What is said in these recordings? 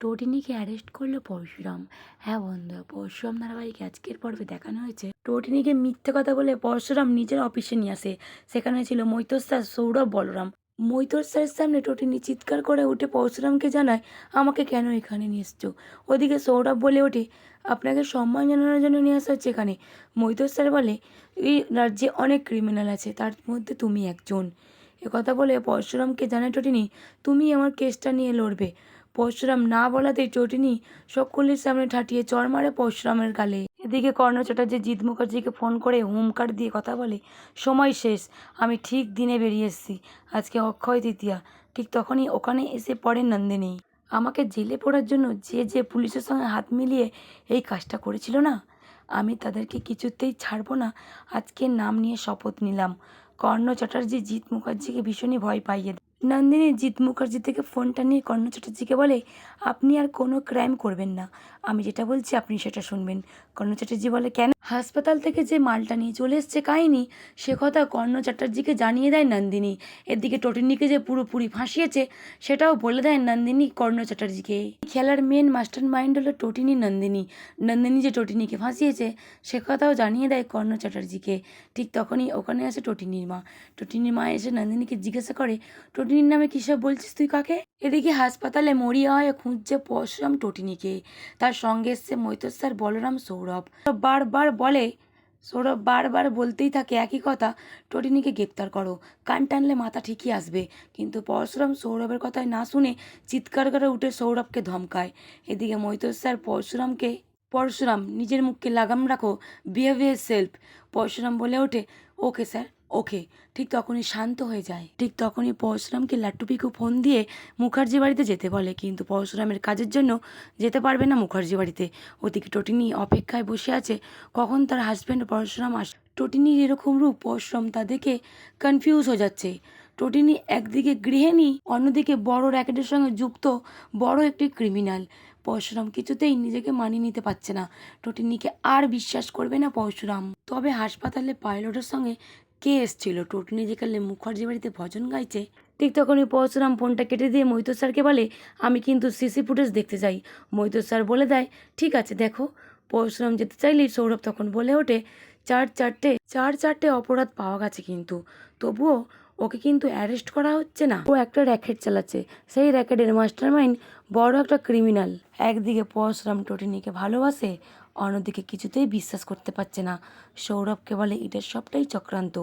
টোটিনিকে arrest করলো পরশুরাম। হ্যাঁ বন্ধুরা, পরশুরাম ধারাবাহিকে আজকের পর্বে দেখানো হয়েছে টোটিনিকে মিথ্যে কথা বলে পরশুরাম নিজের অফিসে নিয়ে আসে। সেখানে ছিল মৈতর স্যার, সৌরভ, বলরাম। মৈতর স্যারের সামনে টোটিনি চিৎকার করে উঠে পরশুরামকে জানায়, আমাকে কেন এখানে নিয়ে এসছো? ওদিকে সৌরভ বলে ওঠে, আপনাকে সম্মান জানানোর জন্য নিয়ে আসা হচ্ছে এখানে। মৈতর স্যার বলে, এই রাজ্যে অনেক ক্রিমিনাল আছে, তার মধ্যে তুমি একজন। একথা বলে পরশুরামকে জানায় টোটিনি, তুমি আমার কেসটা নিয়ে লড়বে। পরশুরাম না বলাতেই টোটিনি সকলের সামনে ঠাটিয়ে চড় মারে পরশুরামের গালে। এদিকে কর্ণ চ্যাটার্জি জিৎ মুখার্জিকে ফোন করে হুমকার দিয়ে কথা বলে, সময় শেষ, আমি ঠিক দিনে বেরিয়ে এসেছি, আজকে অক্ষয় তৃতীয়া। ঠিক তখনই ওখানে এসে পড়ে নন্দিনী। আমাকে জেলে পড়ার জন্য যে পুলিশের সঙ্গে হাত মিলিয়ে এই কাজটা করেছিল না, আমি তাদেরকে কিছুতেই ছাড়বো না। আজকে নাম নিয়ে শপথ নিলাম। কর্ণ চ্যাটার্জি জিৎ মুখার্জিকে ভীষণই ভয় পাইয়ে দেয়। নন্দিনী জিৎ মুখার্জি থেকে ফোনটা নিয়ে কর্ণ চ্যাটার্জিকে বলে, আপনি আর কোনো ক্রাইম করবেন না, আমি যেটা বলছি আপনি সেটা শুনবেন। কর্ণ চ্যাটার্জি বলে, কেন? হাসপাতাল থেকে যে মালটা নিয়ে চলে এসছে কাহিনী, সে কথা কর্ণ চ্যাটার্জিকে জানিয়ে দেয় নন্দিনী। এদিকে টোটিনিকে যে পুরোপুরি ফাঁসিয়েছে সেটাও বলে দেয় নন্দিনী কর্ণ চ্যাটার্জিকে। খেলার মেন মাস্টার মাইন্ড হলো টোটিনি নন্দিনী। নন্দিনী যে টোটিনিকে ফাঁসিয়েছে সে কথাও জানিয়ে দেয় কর্ণ চ্যাটার্জিকে। ঠিক তখনই ওখানে আসে টোটিনির মা। টোটিনির মা এসে নন্দিনীকে জিজ্ঞাসা করে, টোটিনির নামে কী সব বলছিস তুই কাকে? এদিকে হাসপাতালে মরিয়া হয়ে খুঁজছে পরশুরাম টোটিনিকে। তার সঙ্গে এসছে মৈতর স্যার, বলরাম, সৌরভ। সৌরভ বারবার বলতেই থাকে একই কথা, টোটিনিকে গ্রেপ্তার করো, কান টানলে মাথা ঠিকই আসবে। কিন্তু পরশুরাম সৌরভের কথায় না শুনে চিৎকার করে উঠে সৌরভকে ধমকায়। এদিকে মৈতর স্যার পরশুরাম নিজের মুখকে লাগাম রাখো, বিহেভিয়ার সেলফ। পরশুরাম বলে ওঠে, ওকে স্যার, ওকে। ঠিক তখনই শান্ত হয়ে যায়। ঠিক তখনই পরশুরামকে লাট্টু পিকু ফোন দিয়ে মুখার্জি বাড়িতে যেতে বলে, কিন্তু পরশুরামের কাজের জন্য যেতে পারবে না মুখার্জি বাড়িতে। ওদিকে টোটিনি অপেক্ষায় বসে আছে কখন তার হাজব্যান্ড পরশুরাম টোটিনির এরকম রূপ পরশুরাম তা দেখে কনফিউজ হয়ে যাচ্ছে। টোটিনি একদিকে গৃহিণী, অন্যদিকে বড় র্যাকেটের সঙ্গে যুক্ত বড় একটি ক্রিমিনাল। পরশুরাম কিছুতেই নিজেকে মানিয়ে নিতে পারছে না। টোটিনিকে আর বিশ্বাস করবে না পরশুরাম। তবে হাসপাতালে পাইলটের সঙ্গে কে এসছিল? টোটিনি যেখানে মুখার্জি বাড়িতে ভজন গাইছে। ঠিক তখনই পরশুরাম ফোনটা কেটে দিয়ে মৈতর স্যারকে বলে, আমি কিন্তু সিসি ফুটেজ দেখতে চাই। মৈতর স্যার বলে দেয়, ঠিক আছে দেখো। পরশুরাম যেতে চাইলেই সৌরভ তখন বলে ওঠে, চার চারটে অপরাধ পাওয়া গেছে, কিন্তু তবুও ওকে কিন্তু অ্যারেস্ট করা হচ্ছে না। ও একটা র্যাকেট চালাচ্ছে, সেই র্যাকেটের মাস্টারমাইন্ড বড় একটা ক্রিমিনাল। একদিকে পরশুরাম টোটিনিকে ভালোবাসে, অন্যদিকে কিছুতেই বিশ্বাস করতে পারছে না। সৌরভকে বলে, এটা সবটাই চক্রান্ত,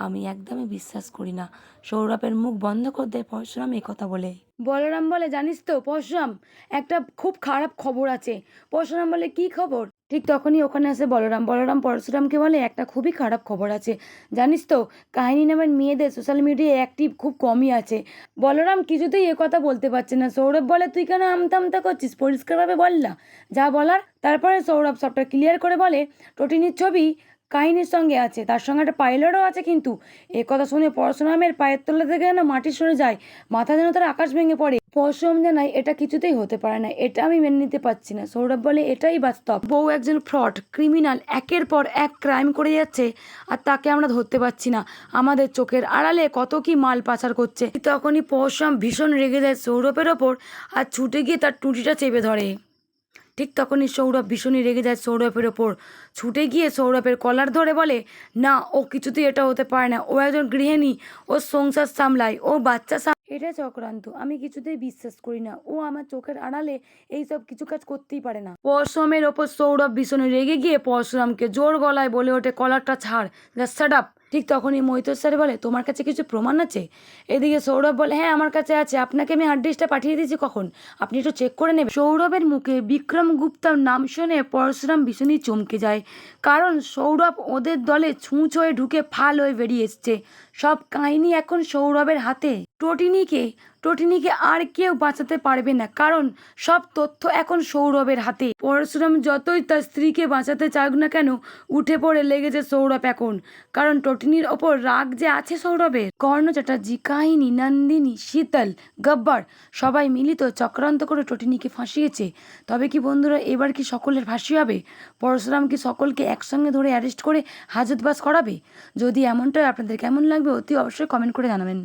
আমি একদমই বিশ্বাস করি না। সৌরভের মুখ বন্ধ করে দেয় পরশুরাম কথা বলে। বলরাম বলে, জানিস তো পরশুরাম, একটা খুব খারাপ খবর আছে। পরশুরাম বলে, কি খবর? ঠিক তখনই ওখানে আসে বলরাম পরশুরামকে বলে, একটা খুবই খারাপ খবর আছে, জানিস তো কাহিনী নামের মেয়েদের সোশ্যাল মিডিয়ায় অ্যাক্টিভ খুব কমই আছে। বলরাম কিছুতেই কথা বলতে পারছে না। সৌরভ বলে, তুই কেন আমতা আমতা করছিস, পরিষ্কারভাবে বল না যা বলার। তারপরে সৌরভ সবটা ক্লিয়ার করে বলে, টোটিনির ছবি কাহিনীর সঙ্গে আছে, তার সঙ্গে একটা পাইলটও আছে। কিন্তু কথা শুনে পরশুরামের পায়ের তলা থেকে যেন মাটি সরে যায়, মাথা যেন তার আকাশ ভেঙে পড়ে। পরশুরাম জানায়, এটা কিছুতেই হতে পারে না, এটা আমি মেনে নিতে পারছি না। সৌরভ বলে, এটাই বাস্তব। বউ একজন ফ্রড ক্রিমিনাল, একের পর এক ক্রাইম করে যাচ্ছে আর তাকে আমরা ধরতে পারছি না। আমাদের চোখের আড়ালে কত কি মাল পাচার করছে। তখনই পরশুরাম ভীষণ রেগে যায় সৌরভের ওপর আর ছুটে গিয়ে তার টুটিটা চেপে ধরে। ঠিক তখনই সৌরভ ভীষণই রেগে যায় সৌরভের ওপর, ছুটে গিয়ে সৌরভের কলার ধরে বলে, না, ও কিছুতেই এটা হতে পারে না, ও একজন গৃহিণী, ও সংসার সামলায়, ও বাচ্চা এটা চক্রান্ত, আমি কিছুতেই বিশ্বাস করি না, ও আমার চোখের আড়ালে এইসব কিছু কাজ করতেই পারে না। পরশুরামের ওপর সৌরভ ভীষণই রেগে গিয়ে পরশুরামকে জোর গলায় বলে ওঠে, কলারটা ছাড়, জাস্ট শাট আপ। ঠিক তখনই মৈতর স্যার বলে, তোমার কাছে কিছু প্রমাণ আছে? এদিকে সৌরভ বলে, হ্যাঁ আমার কাছে আছে, আপনাকে আমি হার্ড ডিস্কটা পাঠিয়ে দিয়েছি, কখন আপনি একটু চেক করে নেবেন। সৌরভের মুখে বিক্রম গুপ্তার নাম শুনে পরশুরাম ভীষণই চমকে যায়, কারণ সৌরভ ওদের দলে ছুঁচ হয়ে ঢুকে ফাল হয়ে বেরিয়ে এসছে। সব কাহিনী এখন সৌরভের হাতে। টোটিনিকে আর কেউ বাঁচাতে পারবে না, কারণ সব তথ্য এখন সৌরভের হাতে। পরশুরাম যতই তার স্ত্রীকে বাঁচাতে চাক না কেন, উঠে পড়ে লেগেছে সৌরভ এখন, কারণ টোটিনির ওপর রাগ যে আছে সৌরভের। কর্ণ চ্যাটার্জি, কাহিনী, নন্দিনী, শীতল, গব্বর সবাই মিলিত চক্রান্ত করে টোটিনিকে ফাঁসিয়েছে। তবে কি বন্ধুরা, এবার কি সকলের ফাঁসি হবে? পরশুরাম কি সকলকে একসঙ্গে ধরে অ্যারেস্ট করে হাজতবাস করাবে? যদি এমনটাই আপনাদের কেমন লাগবে অতি অবশ্যই কমেন্ট করে জানাবেন।